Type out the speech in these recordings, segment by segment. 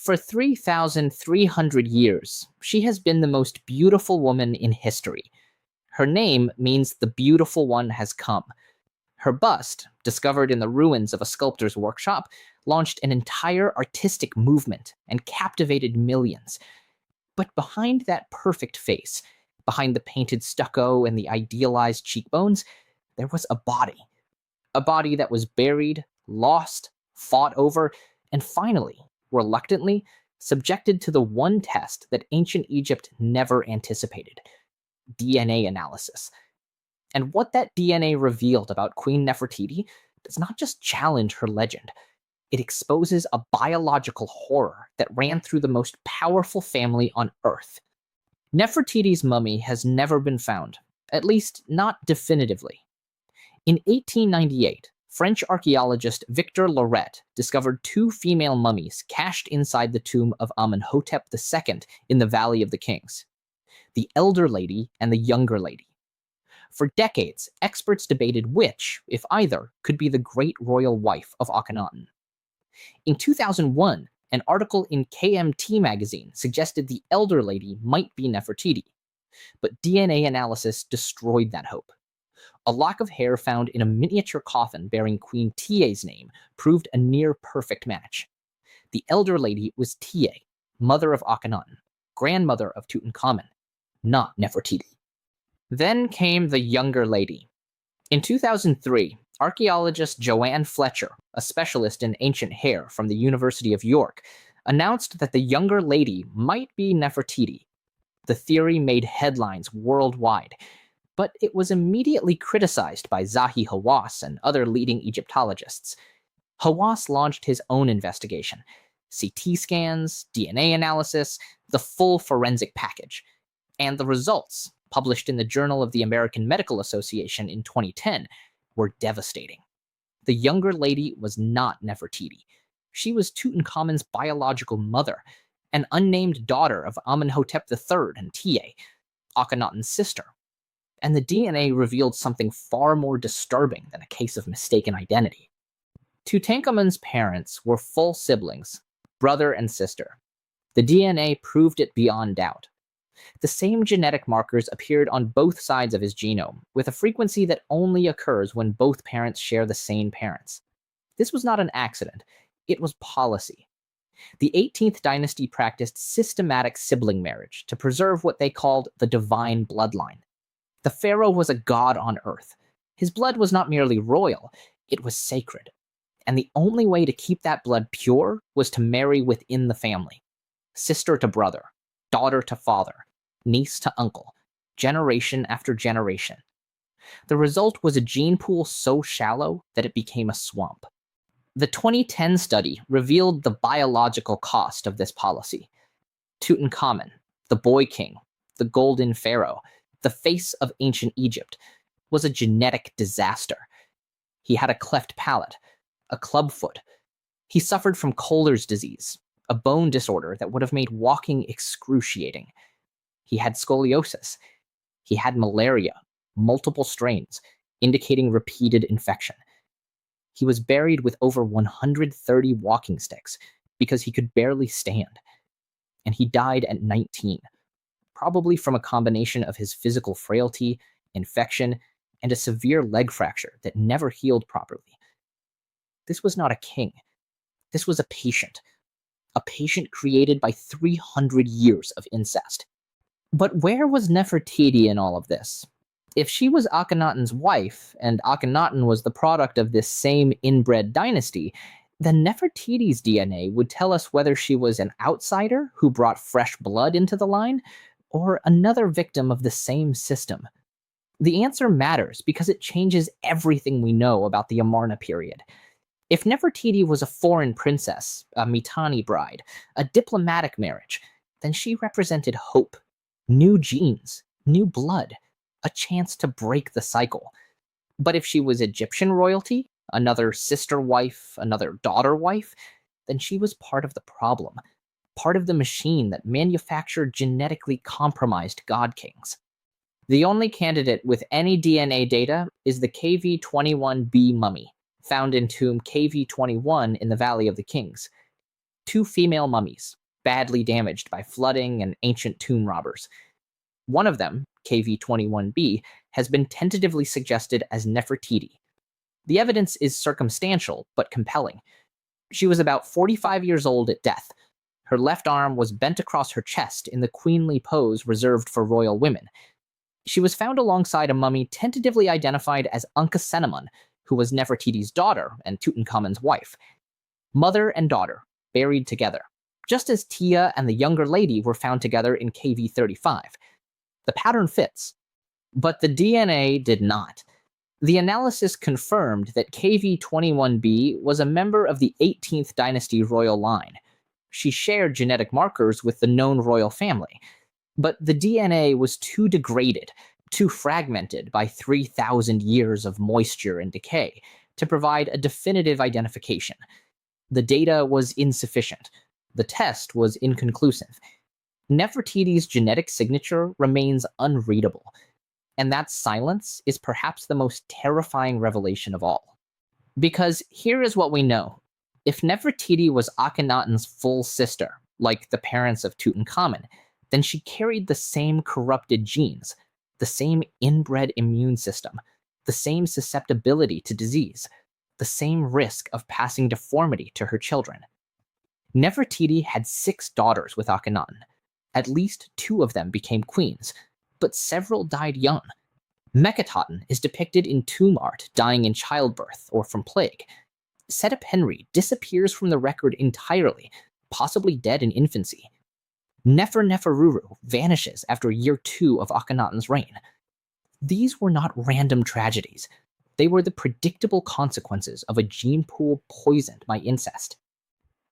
For 3,300 years, she has been the most beautiful woman in history. Her name means the beautiful one has come. Her bust, discovered in the ruins of a sculptor's workshop, launched an entire artistic movement and captivated millions. But behind that perfect face, behind the painted stucco and the idealized cheekbones, there was a body that was buried, lost, fought over, and finally, reluctantly, subjected to the one test that ancient Egypt never anticipated: DNA analysis. And what that DNA revealed about Queen Nefertiti does not just challenge her legend, it exposes a biological horror that ran through the most powerful family on Earth. Nefertiti's mummy has never been found, at least not definitively. In 1898, French archaeologist Victor Loret discovered two female mummies cached inside the tomb of Amenhotep II in the Valley of the Kings: the elder lady and the younger lady. For decades, experts debated which, if either, could be the great royal wife of Akhenaten. In 2001, an article in KMT magazine suggested the elder lady might be Nefertiti, but DNA analysis destroyed that hope. A lock of hair found in a miniature coffin bearing Queen Tiye's name proved a near-perfect match. The elder lady was Tiye, mother of Akhenaten, grandmother of Tutankhamun, not Nefertiti. Then came the younger lady. In 2003, archaeologist Joanne Fletcher, a specialist in ancient hair from the University of York, announced that the younger lady might be Nefertiti. The theory made headlines worldwide, but it was immediately criticized by Zahi Hawass and other leading Egyptologists. Hawass launched his own investigation: CT scans, DNA analysis, the full forensic package. And the results, published in the Journal of the American Medical Association in 2010, were devastating. The younger lady was not Nefertiti. She was Tutankhamun's biological mother, an unnamed daughter of Amenhotep III and Tiye, Akhenaten's sister. And the DNA revealed something far more disturbing than a case of mistaken identity. Tutankhamun's parents were full siblings, brother and sister. The DNA proved it beyond doubt. The same genetic markers appeared on both sides of his genome, with a frequency that only occurs when both parents share the same parents. This was not an accident, it was policy. The 18th dynasty practiced systematic sibling marriage to preserve what they called the divine bloodline. The pharaoh was a god on earth. His blood was not merely royal, it was sacred. And the only way to keep that blood pure was to marry within the family. Sister to brother, daughter to father, niece to uncle, generation after generation. The result was a gene pool so shallow that it became a swamp. The 2010 study revealed the biological cost of this policy. Tutankhamun, the boy king, the golden pharaoh, the face of ancient Egypt, was a genetic disaster. He had a cleft palate, a clubfoot. He suffered from Kohler's disease, a bone disorder that would have made walking excruciating. He had scoliosis. He had malaria, multiple strains, indicating repeated infection. He was buried with over 130 walking sticks because he could barely stand. And he died at 19, probably from a combination of his physical frailty, infection, and a severe leg fracture that never healed properly. This was not a king. This was a patient created by 300 years of incest. But where was Nefertiti in all of this? If she was Akhenaten's wife, and Akhenaten was the product of this same inbred dynasty, then Nefertiti's DNA would tell us whether she was an outsider who brought fresh blood into the line, or another victim of the same system. The answer matters because it changes everything we know about the Amarna period. If Nefertiti was a foreign princess, a Mitanni bride, a diplomatic marriage, then she represented hope, new genes, new blood, a chance to break the cycle. But if she was Egyptian royalty, another sister wife, another daughter wife, then she was part of the problem, part of the machine that manufactured genetically compromised god kings. The only candidate with any DNA data is the KV-21b mummy, found in tomb KV-21 in the Valley of the Kings. two female mummies, badly damaged by flooding and ancient tomb robbers. One of them, KV21b, has been tentatively suggested as Nefertiti. The evidence is circumstantial, but compelling. She was about 45 years old at death. Her left arm was bent across her chest in the queenly pose reserved for royal women. She was found alongside a mummy tentatively identified as Ankhesenamun, who was Nefertiti's daughter and Tutankhamun's wife. Mother and daughter, buried together, just as Tiye and the younger lady were found together in KV35. The pattern fits, but the DNA did not. The analysis confirmed that KV21b was a member of the 18th dynasty royal line. She shared genetic markers with the known royal family, but the DNA was too degraded, too fragmented by 3,000 years of moisture and decay to provide a definitive identification. The data was insufficient. The test was inconclusive. Nefertiti's genetic signature remains unreadable, and that silence is perhaps the most terrifying revelation of all. Because here is what we know. If Nefertiti was Akhenaten's full sister, like the parents of Tutankhamun, then she carried the same corrupted genes, the same inbred immune system, the same susceptibility to disease, the same risk of passing deformity to her children. Nefertiti had 6 daughters with Akhenaten. At least 2 of them became queens, but several died young. Meketaten is depicted in tomb art dying in childbirth or from plague. Setepenri disappears from the record entirely, possibly dead in infancy. Neferururu vanishes after year 2 of Akhenaten's reign. These were not random tragedies. They were the predictable consequences of a gene pool poisoned by incest.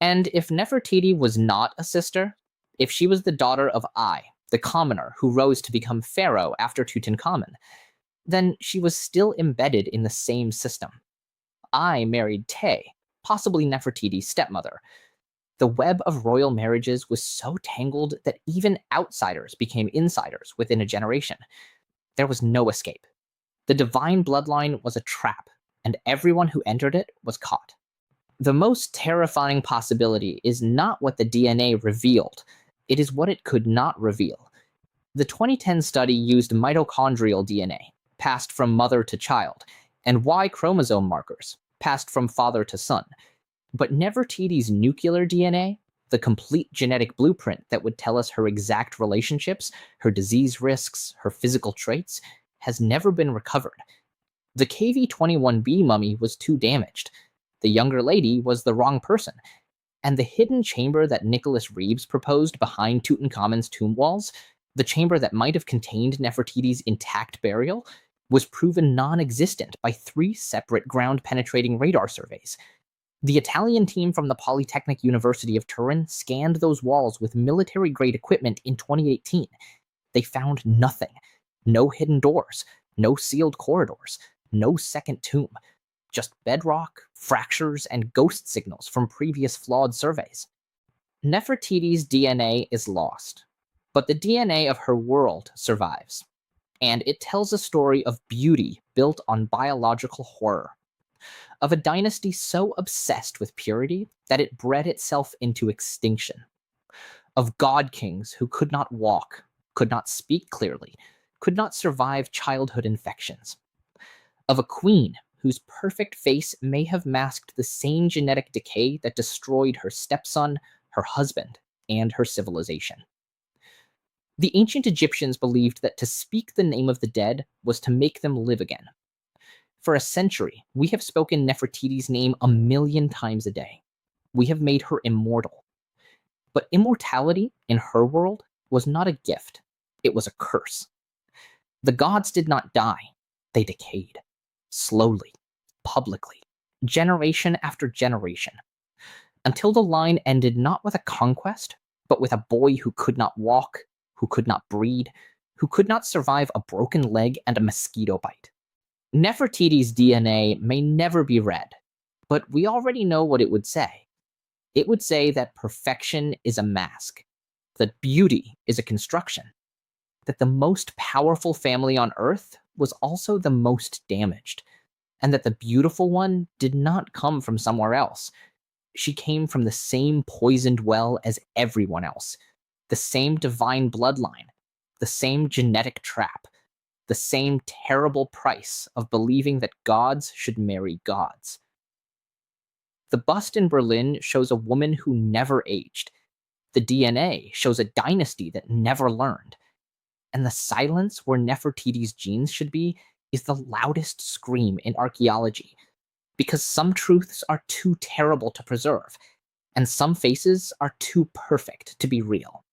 And if Nefertiti was not a sister, if she was the daughter of Ai, the commoner who rose to become pharaoh after Tutankhamun, then she was still embedded in the same system. Ai married Tiye, possibly Nefertiti's stepmother. The web of royal marriages was so tangled that even outsiders became insiders within a generation. There was no escape. The divine bloodline was a trap, and everyone who entered it was caught. The most terrifying possibility is not what the DNA revealed, it is what it could not reveal. The 2010 study used mitochondrial DNA, passed from mother to child, and Y chromosome markers, passed from father to son. But Nefertiti's nuclear DNA, the complete genetic blueprint that would tell us her exact relationships, her disease risks, her physical traits, has never been recovered. The KV21b mummy was too damaged. The younger lady was the wrong person. And the hidden chamber that Nicholas Reeves proposed behind Tutankhamun's tomb walls, the chamber that might have contained Nefertiti's intact burial, was proven non-existent by 3 separate ground-penetrating radar surveys. The Italian team from the Polytechnic University of Turin scanned those walls with military-grade equipment in 2018. They found nothing. No hidden doors, no sealed corridors, no second tomb. Just bedrock, fractures, and ghost signals from previous flawed surveys. Nefertiti's DNA is lost, but the DNA of her world survives. And it tells a story of beauty built on biological horror. Of a dynasty so obsessed with purity that it bred itself into extinction. Of god-kings who could not walk, could not speak clearly, could not survive childhood infections. Of a queen whose perfect face may have masked the same genetic decay that destroyed her stepson, her husband, and her civilization. The ancient Egyptians believed that to speak the name of the dead was to make them live again. For a century, we have spoken Nefertiti's name 1,000,000 times a day. We have made her immortal. But immortality, in her world, was not a gift. It was a curse. The gods did not die. They decayed. Slowly, publicly, generation after generation, until the line ended not with a conquest, but with a boy who could not walk, who could not breed, who could not survive a broken leg and a mosquito bite. Nefertiti's DNA may never be read, but we already know what it would say. It would say that perfection is a mask, that beauty is a construction, that the most powerful family on Earth was also the most damaged, and that the beautiful one did not come from somewhere else. She came from the same poisoned well as everyone else, the same divine bloodline, the same genetic trap, the same terrible price of believing that gods should marry gods. The bust in Berlin shows a woman who never aged. The DNA shows a dynasty that never learned. And the silence where Nefertiti's genes should be is the loudest scream in archaeology, because some truths are too terrible to preserve, and some faces are too perfect to be real.